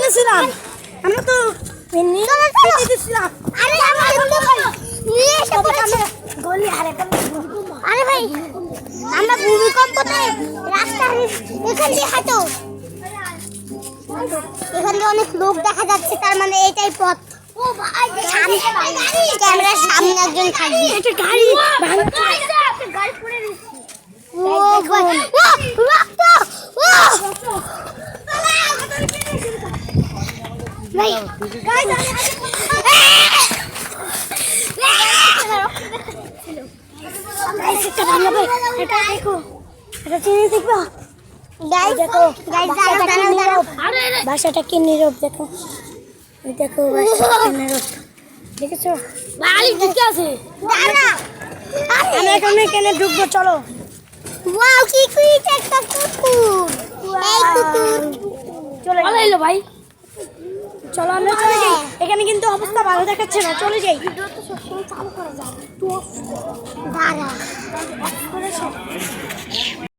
গেছিলাম, আমরা তো দিছিলাম। আরে নিয়ে এসে পড়েছে গলি আরে আরে ভাই আমরা ভূমিকম্পতে রাস্তার এখান দিয়ে হাঁটো, এখান দিয়ে অনেক লোক দেখা যাচ্ছে, তার মানে এটাই পথ। ও ভাই ক্যামেরার সামনে একজন থাকবে। এটা গাড়ি গাড়ি পড়ে গেছে। ও ভাই রক্ত ভাই এটা ভাঙাবে, এটা দেখো, এটা চিনি দেখবা গাইস দেখো, গাইস দাঁড়াও বাসাটা কি নীরব দেখো, এই দেখো বাসাটা কি নীরব দেখেছো, বাড়ি দিকে আছে। দাঁড়া আমরা এখানে ঢুকবো, চলো। ওয়াও কি কুইট একটা কুকুর, এই কুকুর চলে এলো ভাই, চলো আমরা চলে যাই। এখানে কিন্তু অবস্থা ভালো দেখাচ্ছে না, চলে যাই। ভিডিওটা সবসময় চালু করে যাও। দাঁড়া